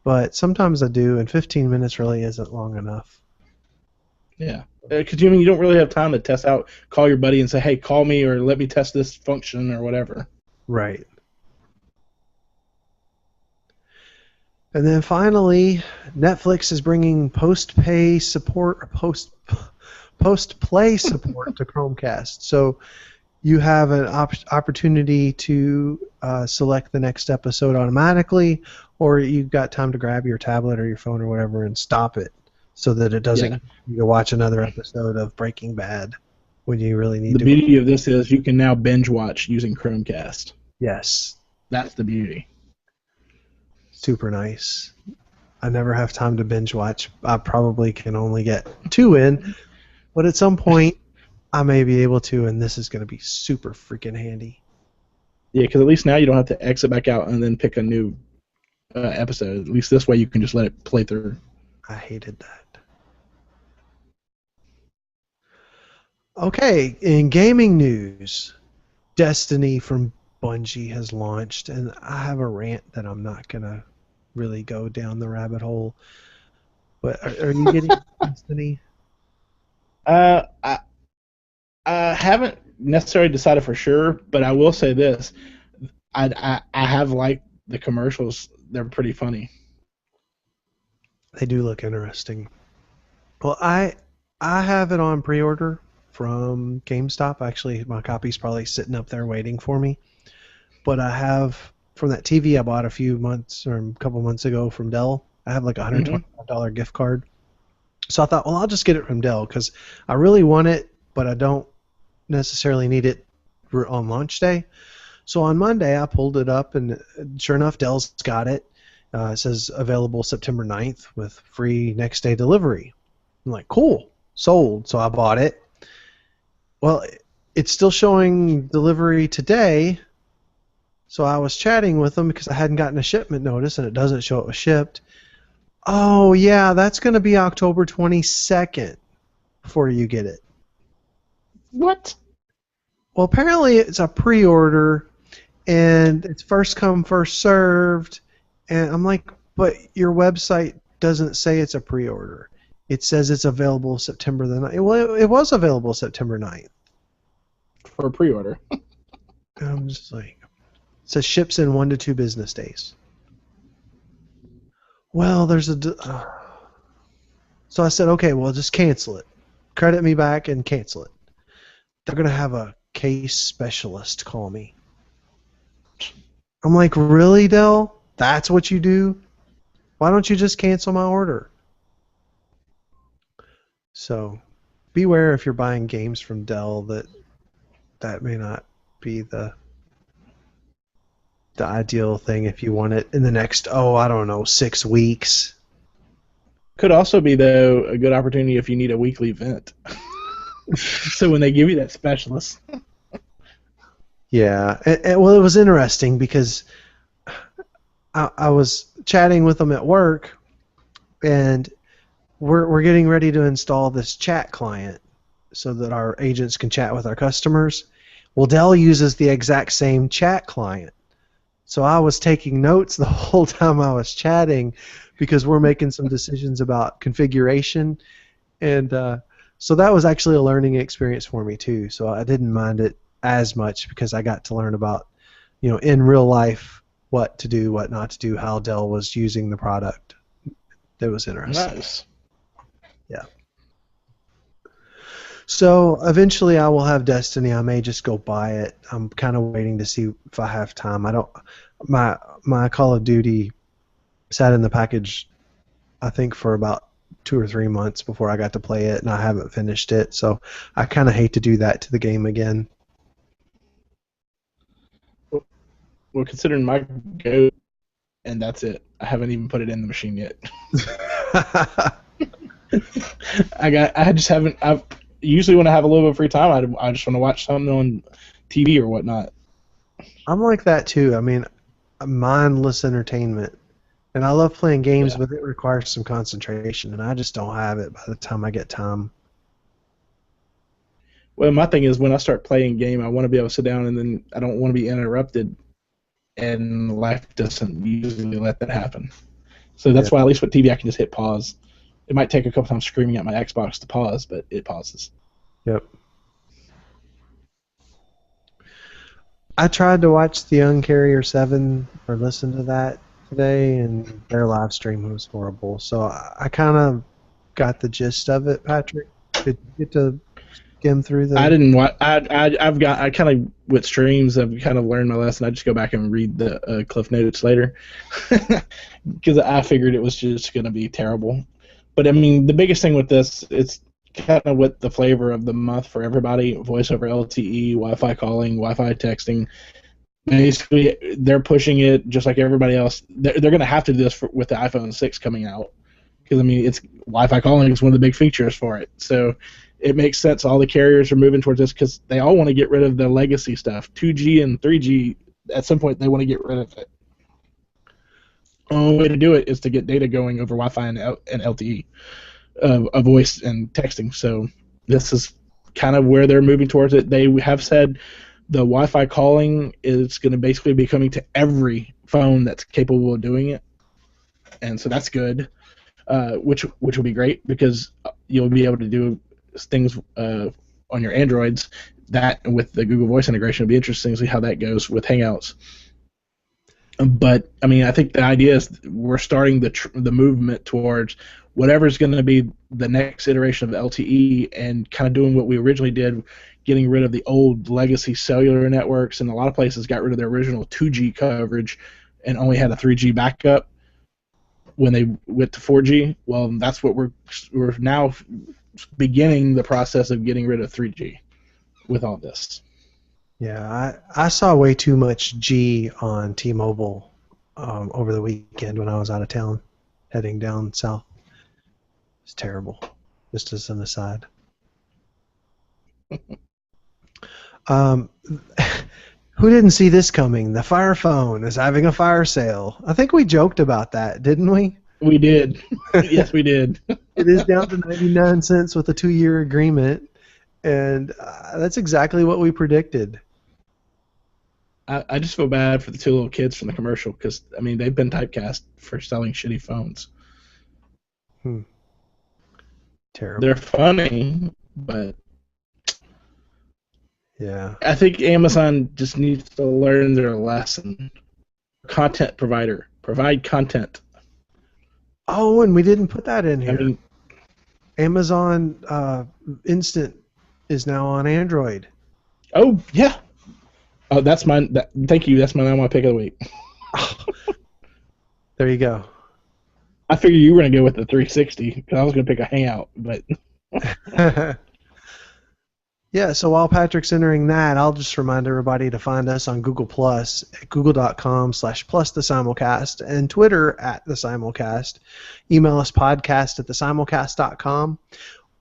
but sometimes I do, and 15 minutes really isn't long enough. Yeah. Because you don't really have time to test out, call your buddy and say, hey, call me or let me test this function or whatever. Right. And then finally, Netflix is bringing post-play support to Chromecast. So you have an opportunity to select the next episode automatically, or you've got time to grab your tablet or your phone or whatever and stop it, so that it doesn't you go watch another episode of Breaking Bad when you really need to. The beauty of this is you can now binge watch using Chromecast. Yes. That's the beauty. Super nice. I never have time to binge watch. I probably can only get 2 in, but at some point I may be able to, and this is going to be super freaking handy. Yeah, because at least now you don't have to exit back out and then pick a new episode. At least this way you can just let it play through. I hated that. Okay, in gaming news, Destiny from Bungie has launched, and I have a rant that I'm not going to really go down the rabbit hole. But are you getting Destiny? I haven't necessarily decided for sure, but I will say this. I have liked the commercials. They're pretty funny. They do look interesting. Well, I have it on pre-order from GameStop. Actually, my copy's probably sitting up there waiting for me. But I have, from that TV I bought a couple months ago from Dell, I have like a $125 gift card. So I thought, well, I'll just get it from Dell because I really want it, but I don't necessarily need it on launch day. So on Monday, I pulled it up, and sure enough, Dell's got it. It says available September 9th with free next day delivery. I'm like, cool, sold. So I bought it. Well, it's still showing delivery today. So I was chatting with them because I hadn't gotten a shipment notice, and it doesn't show it was shipped. Oh, yeah, that's going to be October 22nd before you get it. What? Well, apparently it's a pre-order, and it's first come, first served. And I'm like, but your website doesn't say it's a pre-order. It says it's available September the 9th. Well, it was available September 9th. For a pre-order. I'm just like, it says ships in 1 to 2 business days. Well, so I said, okay, well, just cancel it. Credit me back and cancel it. They're going to have a case specialist call me. I'm like, really, Dell? That's what you do? Why don't you just cancel my order? So beware if you're buying games from Dell that may not be the ideal thing if you want it in the next, I don't know, 6 weeks. Could also be, though, a good opportunity if you need a weekly vent. So when they give you that specialist. Yeah. Well, it was interesting because I was chatting with them at work, and we're getting ready to install this chat client so that our agents can chat with our customers. Well, Dell uses the exact same chat client. So I was taking notes the whole time I was chatting because we're making some decisions about configuration. And so that was actually a learning experience for me too. So I didn't mind it as much because I got to learn about, in real life, what to do, what not to do, how Dell was using the product. That was interesting. Nice. Yeah. So eventually I will have Destiny. I may just go buy it. I'm kind of waiting to see if I have time. I don't. My Call of Duty sat in the package, I think, for about 2 or 3 months before I got to play it, and I haven't finished it. So I kind of hate to do that to the game again. Well, considering my go, and that's it. I haven't even put it in the machine yet. I just haven't. Usually when I have a little bit of free time, I just want to watch something on TV or whatnot. I'm like that too. I mean, mindless entertainment. And I love playing games, Yeah. but it requires some concentration, and I just don't have it by the time I get time. Well, my thing is when I start playing a game, I want to be able to sit down, and then I don't want to be interrupted, and life doesn't usually let that happen. So that's why, at least with TV, I can just hit pause. It might take a couple times screaming at my Xbox to pause, but it pauses. Yep. I tried to watch the Uncarrier 7 or listen to that today, and their live stream was horrible. So I kind of got the gist of it, Patrick. Did you get to skim through the... I didn't watch. I kind of, with streams, I've kind of learned my lesson. I just go back and read the Cliff Notes later because I figured it was just going to be terrible. But I mean, the biggest thing with this, it's kind of with the flavor of the month for everybody: voice over LTE, Wi-Fi calling, Wi-Fi texting. Basically, they're pushing it just like everybody else. They're going to have to do this with the iPhone 6 coming out because I mean, it's Wi-Fi calling is one of the big features for it. So it makes sense. All the carriers are moving towards this because they all want to get rid of the legacy stuff. 2G and 3G, at some point, they want to get rid of it. The only way to do it is to get data going over Wi-Fi and LTE, voice and texting. So this is kind of where they're moving towards it. They have said the Wi-Fi calling is going to basically be coming to every phone that's capable of doing it, and so that's good, which will be great because you'll be able to do things on your Androids. That with the Google Voice integration, it'll be interesting to see how that goes with Hangouts. But I mean, I think the idea is we're starting the movement towards whatever's going to be the next iteration of LTE and kind of doing what we originally did, getting rid of the old legacy cellular networks, and a lot of places got rid of their original 2G coverage and only had a 3G backup when they went to 4G. Well, that's what we're now beginning the process of getting rid of 3G with all this. Yeah, I saw way too much G on T-Mobile over the weekend when I was out of town, heading down south. It's terrible, just as an aside. Who didn't see this coming? The Fire Phone is having a fire sale. I think we joked about that, didn't we? We did. Yes, we did. It is down to 99 cents with a 2-year agreement, and that's exactly what we predicted. I just feel bad for the two little kids from the commercial because, I mean, they've been typecast for selling shitty phones. Terrible. They're funny, but yeah, I think Amazon just needs to learn their lesson. Content provider. Provide content. Oh, and we didn't put that in I here. mean, Amazon Instant is now on Android. oh yeah. Oh, that's mine. Thank you. That's my pick of the week. There you go. I figured you were gonna go with the 360 because I was gonna pick a Hangout, but Yeah, so while Patrick's entering that, I'll just remind everybody to find us on Google Plus at google.com/plus the Simulcast and Twitter at the Simulcast. Email us podcast at thesimulcast.com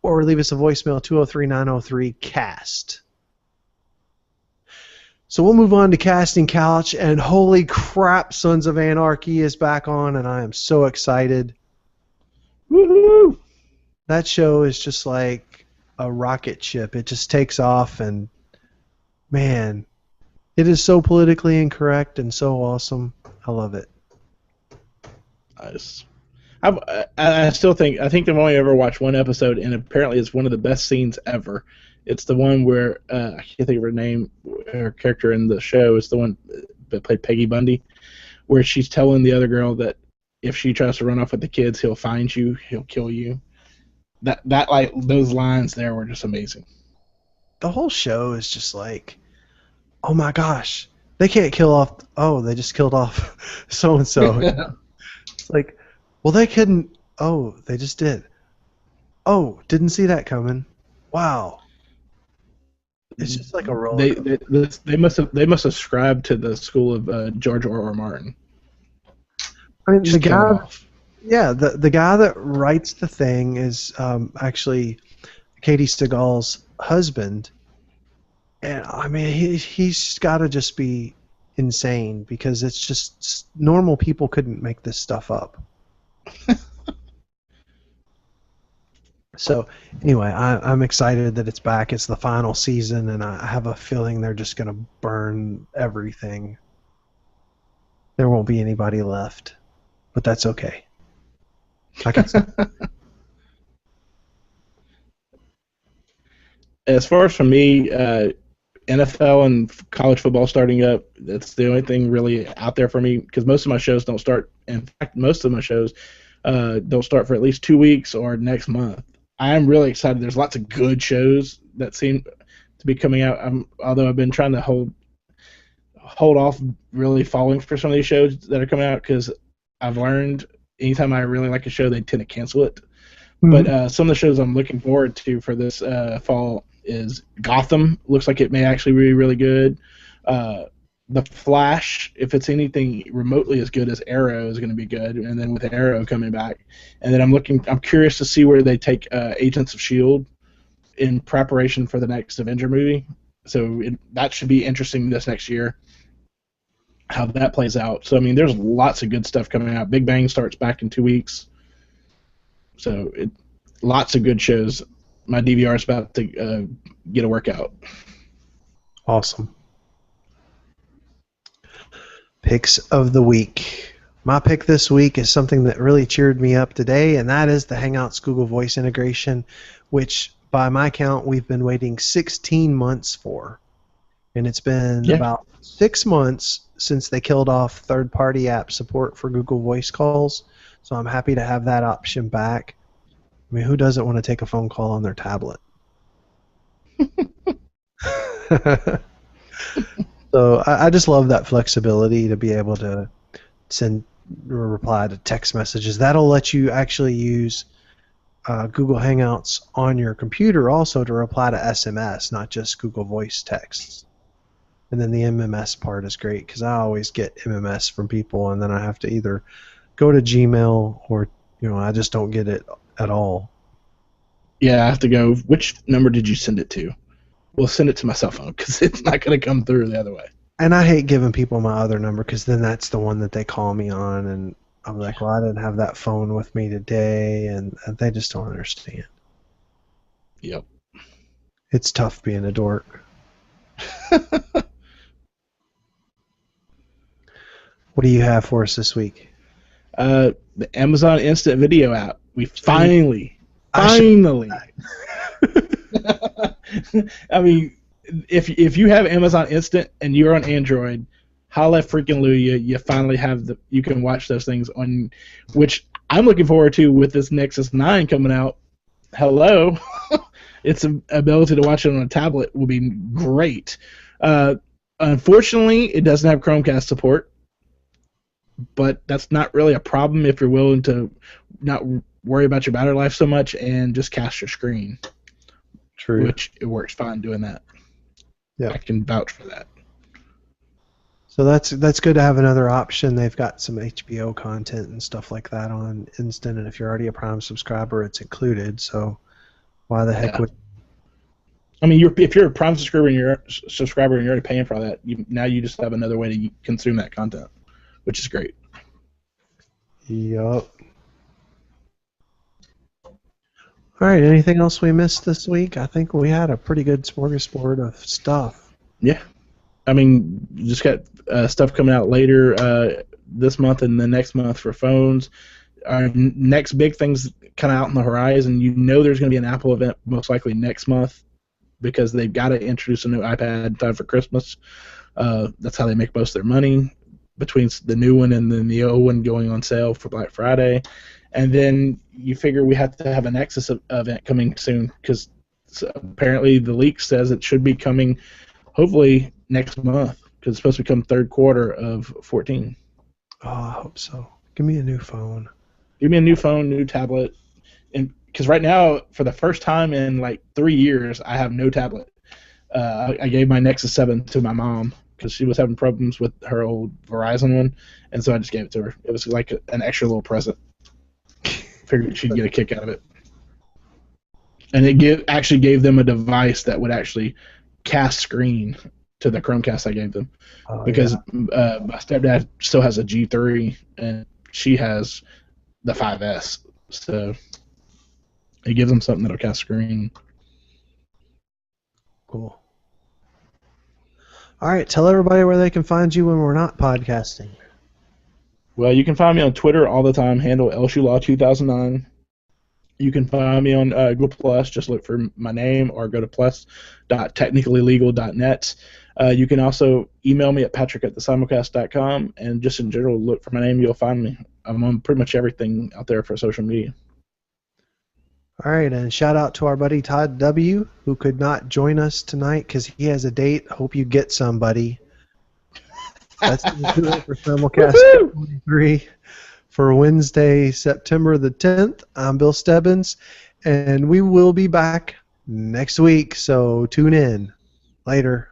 or leave us a voicemail 203-903-CAST. So we'll move on to Casting Couch, and holy crap, Sons of Anarchy is back on, and I am so excited. woohoo! That show is just like a rocket ship. It just takes off, and man, it is so politically incorrect and so awesome. I love it. Nice. I still think I've only ever watched one episode, and apparently it's one of the best scenes ever. It's the one where I can't think of her name, her character in the show. It's the one that played Peggy Bundy, where she's telling the other girl that if she tries to run off with the kids, he'll find you, he'll kill you. That like those lines there were just amazing. The whole show is just like, oh my gosh, they can't kill off. Oh, they just killed off so and so. It's like, well, they couldn't. Oh, they just did. Oh, didn't see that coming. Wow. It's just like a roller coaster. They must have ascribed to the school of George R. Martin. I mean, Just the kill 'em guy. off. Yeah, the guy that writes the thing is actually Katie Seagal's husband, and I mean he's got to just be insane because it's just normal people couldn't make this stuff up. So anyway, I'm excited that it's back. It's the final season, and I have a feeling they're just gonna burn everything. There won't be anybody left, but that's okay. I can. As far as for me, NFL and college football starting up, that's the only thing really out there for me because most of my shows don't start. In fact, most of my shows don't start for at least 2 weeks or next month. I am really excited. There's lots of good shows that seem to be coming out. Although I've been trying to hold off really falling for some of these shows that are coming out because I've learned anytime I really like a show, they tend to cancel it. Mm-hmm. But some of the shows I'm looking forward to for this fall is Gotham. Looks like it may actually be really good. The Flash, if it's anything remotely as good as Arrow, is going to be good. And then with Arrow coming back, and then I'm curious to see where they take Agents of S.H.I.E.L.D. in preparation for the next Avenger movie. So that should be interesting this next year, how that plays out. So I mean, there's lots of good stuff coming out. Big Bang starts back in 2 weeks. So lots of good shows. My DVR is about to get a workout. Awesome. Picks of the week. My pick this week is something that really cheered me up today, and that is the Hangouts Google Voice integration, which by my count we've been waiting 16 months for. And it's been about 6 months since they killed off third-party app support for Google Voice calls. So I'm happy to have that option back. I mean, who doesn't want to take a phone call on their tablet? So I just love that flexibility to be able to send or reply to text messages. That'll let you actually use Google Hangouts on your computer also to reply to SMS, not just Google Voice texts. And then the MMS part is great because I always get MMS from people, and then I have to either go to Gmail or I just don't get it at all. Yeah, I have to go. Which number did you send it to? Well, send it to my cell phone because it's not going to come through the other way. And I hate giving people my other number because then that's the one that they call me on, and I'm like, well, I didn't have that phone with me today, and they just don't understand. Yep. It's tough being a dork. What do you have for us this week? The Amazon Instant Video app. We finally. I mean, if you have Amazon Instant and you're on Android, holla freaking Luya, you finally have you can watch those things on, which I'm looking forward to with this Nexus 9 coming out. Hello. Its ability to watch it on a tablet will be great. Unfortunately, it doesn't have Chromecast support, but that's not really a problem if you're willing to not worry about your battery life so much and just cast your screen. True. Which it works fine doing that. Yeah. I can vouch for that. So that's good to have another option. They've got some HBO content and stuff like that on Instant, and if you're already a Prime subscriber, it's included. So why the heck would? I mean, if you're a Prime subscriber and you're already paying for all that, now you just have another way to consume that content, which is great. Yup. All right. Anything else we missed this week? I think we had a pretty good smorgasbord of stuff. Yeah. I mean, you just got stuff coming out later this month and the next month for phones. Our next big thing's kind of out on the horizon. You know there's going to be an Apple event most likely next month because they've got to introduce a new iPad in time for Christmas. That's how they make most of their money, between the new one and then the old one going on sale for Black Friday. And then you figure we have to have a Nexus event coming soon because apparently the leak says it should be coming hopefully next month because it's supposed to become third quarter of 14. Oh, I hope so. Give me a new phone. Give me a new phone, new tablet. And because right now, for the first time in like 3 years, I have no tablet. I gave my Nexus 7 to my mom because she was having problems with her old Verizon one, and so I just gave it to her. It was like an extra little present. Figured she'd get a kick out of it. And it actually gave them a device that would actually cast screen to the Chromecast I gave them. Because my stepdad still has a G3, and she has the 5S. So it gives them something that'll cast screen. Cool. All right, tell everybody where they can find you when we're not podcasting. Well, you can find me on Twitter all the time, handle LShuLaw2009. You can find me on Google Plus. Just look for my name or go to plus.technicallylegal.net. You can also email me at patrick@thesimulcast.com, and just in general, look for my name. You'll find me. I'm on pretty much everything out there for social media. All right, and shout out to our buddy Todd W., who could not join us tonight because he has a date. Hope you get somebody. That's going to do it for Simulcast 23 for Wednesday, September the 10th. I'm Bill Stebbins, and we will be back next week, so tune in. Later.